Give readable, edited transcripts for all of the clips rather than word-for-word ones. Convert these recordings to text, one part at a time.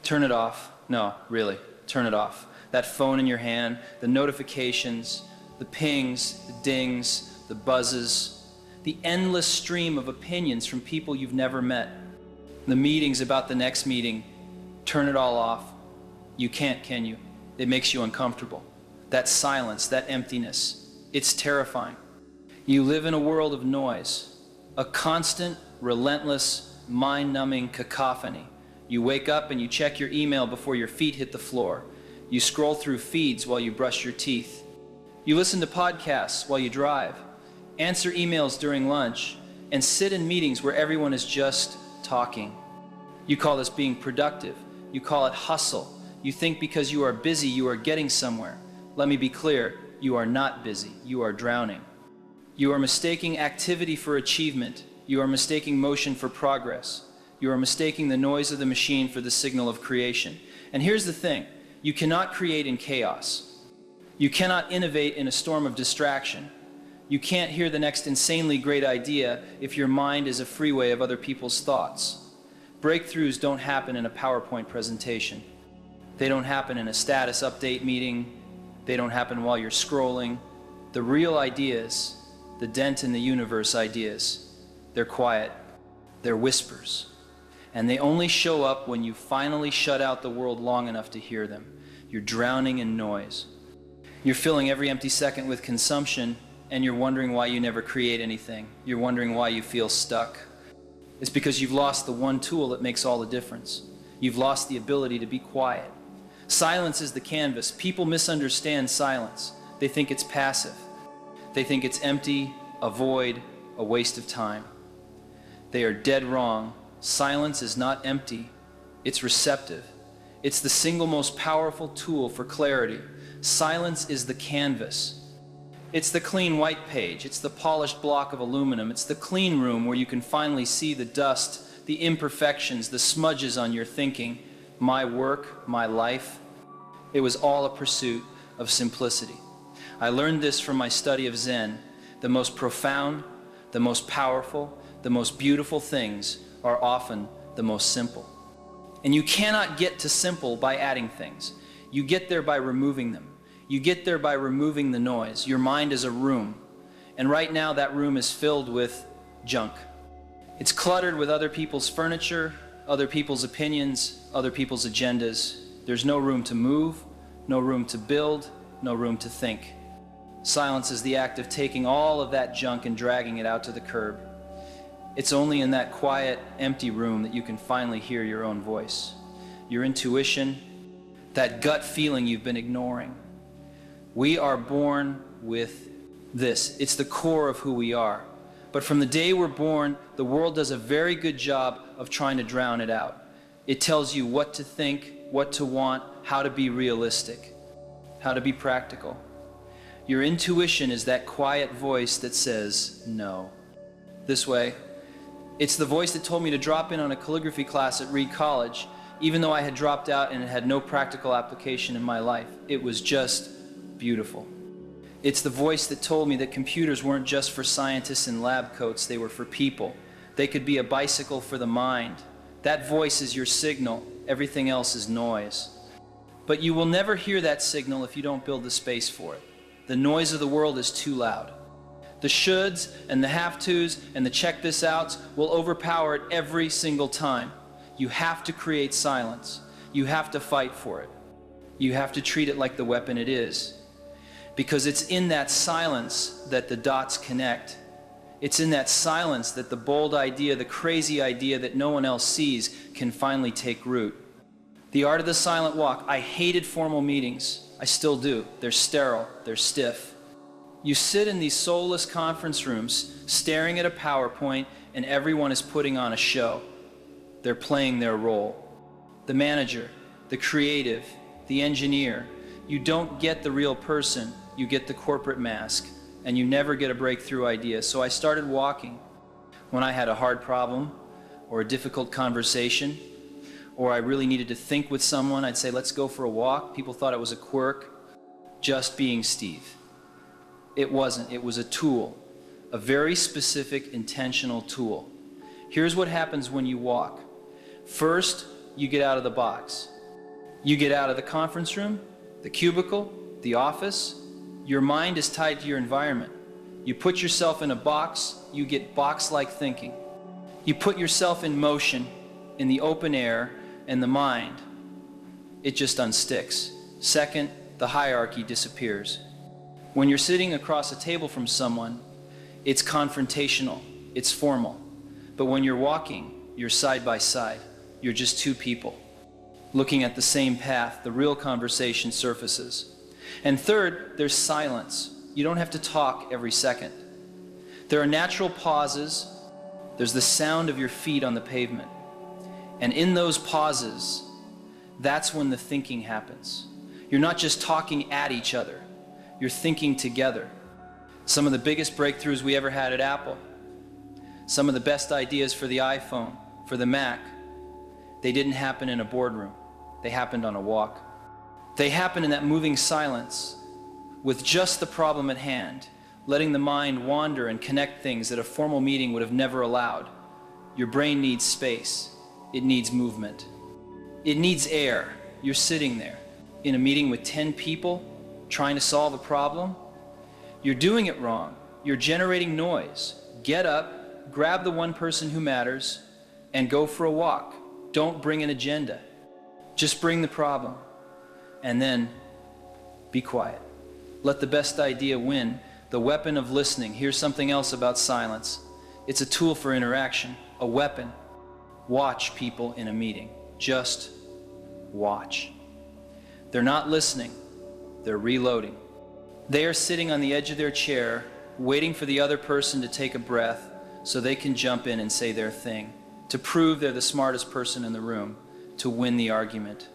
Turn it off. No, really, turn it off. That phone in your hand, the notifications, the pings, the dings, the buzzes, the endless stream of opinions from people you've never met, the meetings about the next meeting, turn it all off. You can't, can you? It makes you uncomfortable. That silence, that emptiness, it's terrifying. You live in a world of noise, a constant, relentless, mind-numbing cacophony. You wake up and you check your email before your feet hit the floor. You scroll through feeds while you brush your teeth. You listen to podcasts while you drive, answer emails during lunch, and sit in meetings where everyone is just talking. You call this being productive. You call it hustle. You think because you are busy, you are getting somewhere. Let me be clear, you are not busy. You are drowning. You are mistaking activity for achievement. You are mistaking motion for progress. You are mistaking the noise of the machine for the signal of creation. And here's the thing, you cannot create in chaos. You cannot innovate in a storm of distraction. You can't hear the next insanely great idea if your mind is a freeway of other people's thoughts. Breakthroughs don't happen in a PowerPoint presentation. They don't happen in a status update meeting. They don't happen while you're scrolling. The real ideas, the dent in the universe ideas, they're quiet. They're whispers. And they only show up when you finally shut out the world long enough to hear them. You're drowning in noise. You're filling every empty second with consumption, and you're wondering why you never create anything. You're wondering why you feel stuck. It's because you've lost the one tool that makes all the difference. You've lost the ability to be quiet. Silence is the canvas. People misunderstand silence. They think it's passive. They think it's empty, a void, a waste of time. They are dead wrong. Silence is not empty. It's receptive. It's the single most powerful tool for clarity. Silence is the canvas. It's the clean white page. It's the polished block of aluminum. It's the clean room where you can finally see the dust, the imperfections, the smudges on your thinking. My work, my life, it was all a pursuit of simplicity. I learned this from my study of Zen. The most profound, the most powerful, the most beautiful things are often the most simple. And you cannot get to simple by adding things. You get there by removing them. You get there by removing the noise. Your mind is a room. And right now that room is filled with junk. It's cluttered with other people's furniture, other people's opinions, other people's agendas. There's no room to move, no room to build, no room to think. Silence is the act of taking all of that junk and dragging it out to the curb. It's only in that quiet, empty room that you can finally hear your own voice. Your intuition, that gut feeling you've been ignoring. We are born with this. It's the core of who we are. But from the day we're born, the world does a very good job of trying to drown it out. It tells you what to think, what to want, how to be realistic, how to be practical. Your intuition is that quiet voice that says no. This way, it's the voice that told me to drop in on a calligraphy class at Reed College, even though I had dropped out and it had no practical application in my life. It was just beautiful. It's the voice that told me that computers weren't just for scientists in lab coats, they were for people. They could be a bicycle for the mind. That voice is your signal. Everything else is noise. But you will never hear that signal if you don't build the space for it. The noise of the world is too loud. The shoulds and the have-tos and the check this outs will overpower it every single time. You have to create silence. You have to fight for it. You have to treat it like the weapon it is. Because it's in that silence that the dots connect. It's in that silence that the bold idea, the crazy idea that no one else sees can finally take root. The art of the silent walk. I hated formal meetings. I still do. They're sterile. They're stiff. You sit in these soulless conference rooms staring at a PowerPoint and everyone is putting on a show. They're playing their role. The manager, the creative, the engineer. You don't get the real person, you get the corporate mask, and you never get a breakthrough idea. So I started walking. When I had a hard problem or a difficult conversation, or I really needed to think with someone, I'd say, let's go for a walk. People thought it was a quirk. Just being Steve. It wasn't. It was a tool, a very specific, intentional tool. Here's what happens when you walk. First, you get out of the box. You get out of the conference room, the cubicle, the office, your mind is tied to your environment. You put yourself in a box, you get box-like thinking. You put yourself in motion in the open air, and the mind, it just unsticks. Second, the hierarchy disappears. When you're sitting across a table from someone, it's confrontational, it's formal. But when you're walking, you're side by side. You're just two people looking at the same path. The real conversation surfaces. And third, there's silence. You don't have to talk every second. There are natural pauses. There's the sound of your feet on the pavement. And in those pauses, that's when the thinking happens. You're not just talking at each other. You're thinking together. Some of the biggest breakthroughs we ever had at Apple, some of the best ideas for the iPhone, for the Mac, they didn't happen in a boardroom. They happened on a walk. They happened in that moving silence with just the problem at hand, letting the mind wander and connect things that a formal meeting would have never allowed. Your brain needs space. It needs movement. It needs air. You're sitting there in a meeting with 10 people trying to solve a problem. You're doing it wrong. You're generating noise. Get up, grab the one person who matters, and go for a walk. Don't bring an agenda. Just bring the problem. And then be quiet. Let the best idea win. The weapon of listening. Here's something else about silence. It's a tool for interaction, a weapon. Watch people in a meeting. Just watch. They're not listening. They're reloading. They are sitting on the edge of their chair, waiting for the other person to take a breath so they can jump in and say their thing, to prove they're the smartest person in the room, to win the argument.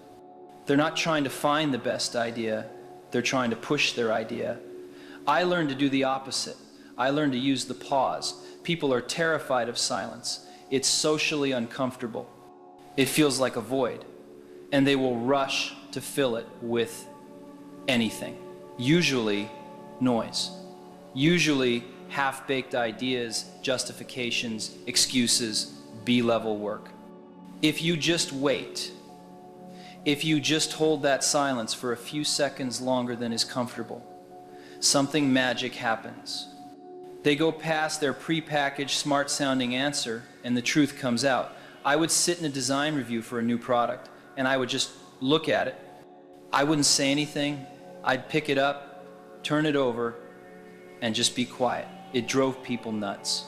They're not trying to find the best idea. They're trying to push their idea. I learned to do the opposite. I learned to use the pause. People are terrified of silence. It's socially uncomfortable. It feels like a void. And they will rush to fill it with anything. Usually noise. Usually half-baked ideas, justifications, excuses, B-level work. If you just wait, if you just hold that silence for a few seconds longer than is comfortable, something magic happens. They go past their pre-packaged, smart-sounding answer, and the truth comes out. I would sit in a design review for a new product, and I would just look at it. I wouldn't say anything. I'd pick it up, turn it over, and just be quiet. It drove people nuts.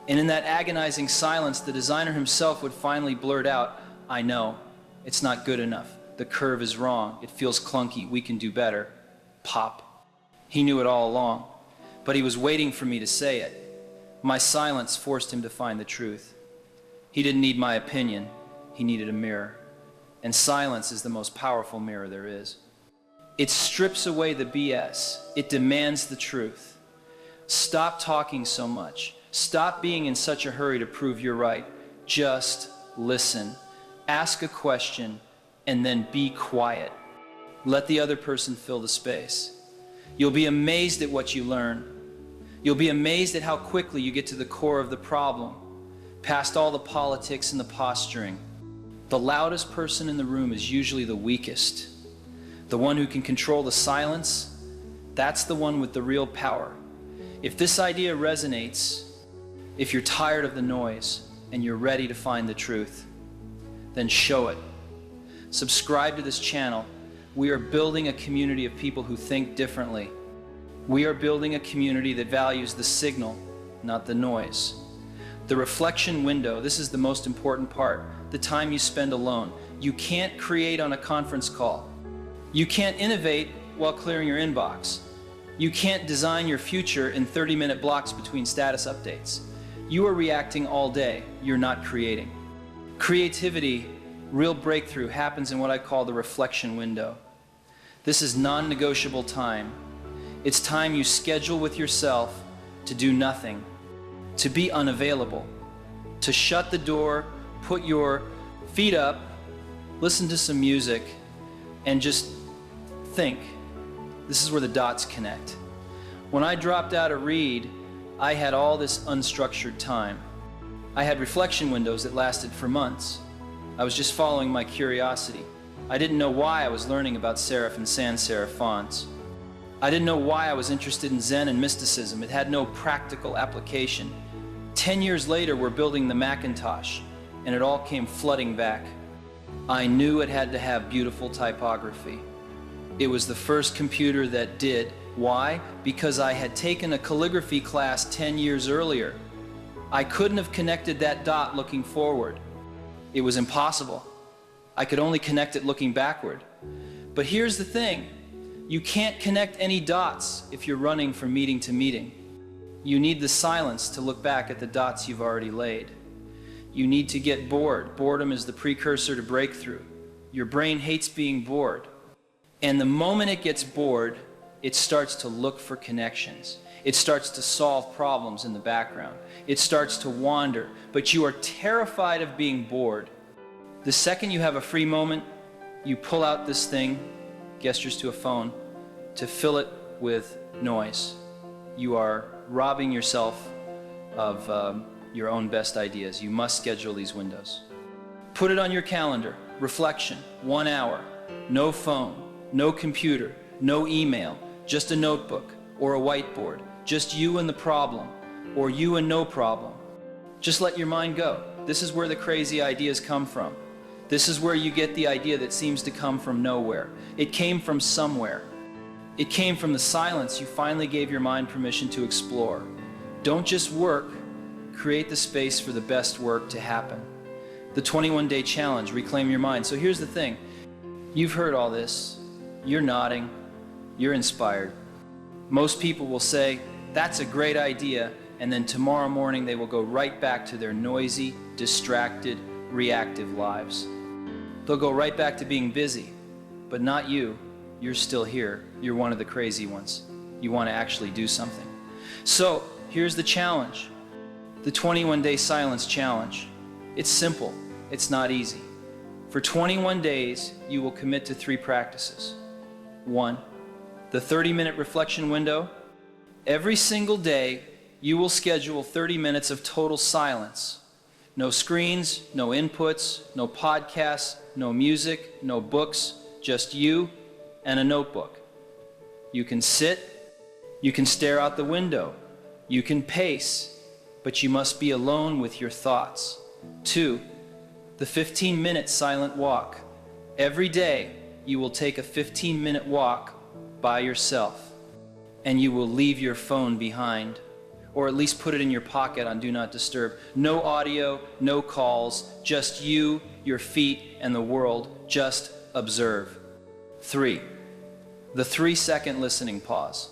And in that agonizing silence, the designer himself would finally blurt out, "I know, it's not good enough. The curve is wrong. It feels clunky. We can do better." Pop. He knew it all along, but he was waiting for me to say it. My silence forced him to find the truth. He didn't need my opinion. He needed a mirror. And silence is the most powerful mirror there is. It strips away the BS. It demands the truth. Stop talking so much. Stop being in such a hurry to prove you're right. Just listen. Ask a question, and then be quiet. Let the other person fill the space. You'll be amazed at what you learn. You'll be amazed at how quickly you get to the core of the problem, past all the politics and the posturing. The loudest person in the room is usually the weakest. The one who can control the silence, that's the one with the real power. If this idea resonates, if you're tired of the noise and you're ready to find the truth, then show it. Subscribe to this channel. We are building a community of people who think differently. We are building a community that values the signal, not the noise. The reflection window, this is the most important part, the time you spend alone. You can't create on a conference call. You can't innovate while clearing your inbox. You can't design your future in 30-minute blocks between status updates. You are reacting all day. You're not creating. Creativity, real breakthrough, happens in what I call the reflection window. This is non-negotiable time. It's time you schedule with yourself to do nothing, to be unavailable, to shut the door, put your feet up, listen to some music, and just think. This is where the dots connect. When I dropped out of Reed, I had all this unstructured time. I had reflection windows that lasted for months. I was just following my curiosity. I didn't know why I was learning about serif and sans serif fonts. I didn't know why I was interested in Zen and mysticism. It had no practical application. 10 years later, we're building the Macintosh, and it all came flooding back. I knew it had to have beautiful typography. It was the first computer that did. Why? Because I had taken a calligraphy class 10 years earlier. I couldn't have connected that dot looking forward. It was impossible. I could only connect it looking backward. But here's the thing. You can't connect any dots if you're running from meeting to meeting. You need the silence to look back at the dots you've already laid. You need to get bored. Boredom is the precursor to breakthrough. Your brain hates being bored. And the moment it gets bored, it starts to look for connections. It starts to solve problems in the background. It starts to wander, but you are terrified of being bored. The second you have a free moment, you pull out this thing, gestures to a phone, to fill it with noise. You are robbing yourself of your own best ideas. You must schedule these windows. Put it on your calendar. Reflection, 1 hour. No phone, no computer, no email, just a notebook or a whiteboard. Just you and the problem, or you and no problem. Just let your mind go. This is where the crazy ideas come from. This is where you get the idea that seems to come from nowhere. It came from somewhere. It came from the silence you finally gave your mind permission to explore. Don't just work, create the space for the best work to happen. The 21-day challenge, reclaim your mind. So here's the thing. You've heard all this. You're nodding. You're inspired. Most people will say, that's a great idea, and then tomorrow morning they will go right back to their noisy, distracted, reactive lives. They'll go right back to being busy, but not you. You're still here. You're one of the crazy ones. You want to actually do something. So here's the challenge. The 21-day silence challenge. It's simple. It's not easy. For 21 days, you will commit to 3 practices. 1, the 30-minute reflection window. Every single day, you will schedule 30 minutes of total silence. No screens, no inputs, no podcasts, no music, no books, just you and a notebook. You can sit, you can stare out the window, you can pace, but you must be alone with your thoughts. 2, the 15-minute silent walk. Every day, you will take a 15-minute walk by yourself, and you will leave your phone behind, or at least put it in your pocket on Do Not Disturb. No audio, no calls, just you, your feet, and the world. Just observe. 3, the 3-second listening pause.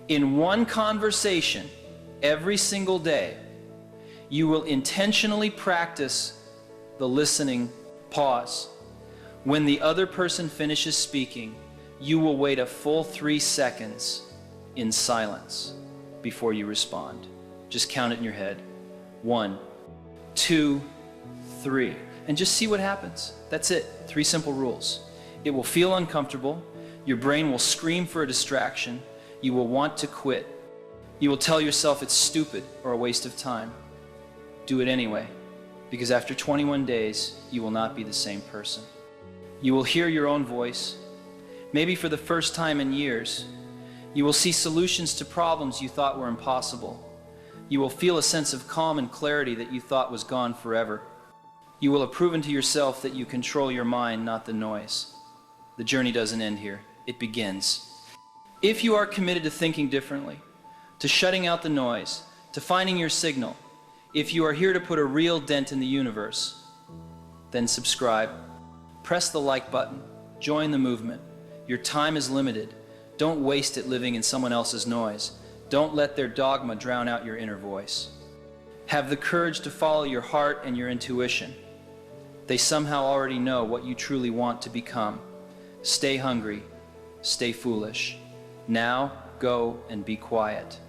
In one conversation, every single day, you will intentionally practice the listening pause. When the other person finishes speaking, you will wait a full 3 seconds in silence before you respond. Just count it in your head. 1, 2, 3. And just see what happens. That's it. 3 simple rules. It will feel uncomfortable. Your brain will scream for a distraction. You will want to quit. You will tell yourself it's stupid or a waste of time. Do it anyway, because after 21 days, you will not be the same person. You will hear your own voice. Maybe for the first time in years, you will see solutions to problems you thought were impossible. You will feel a sense of calm and clarity that you thought was gone forever. You will have proven to yourself that you control your mind, not the noise. The journey doesn't end here. It begins. If you are committed to thinking differently, to shutting out the noise, to finding your signal, if you are here to put a real dent in the universe, then subscribe. Press the like button. Join the movement. Your time is limited. Don't waste it living in someone else's noise. Don't let their dogma drown out your inner voice. Have the courage to follow your heart and your intuition. They somehow already know what you truly want to become. Stay hungry. Stay foolish. Now, go and be quiet.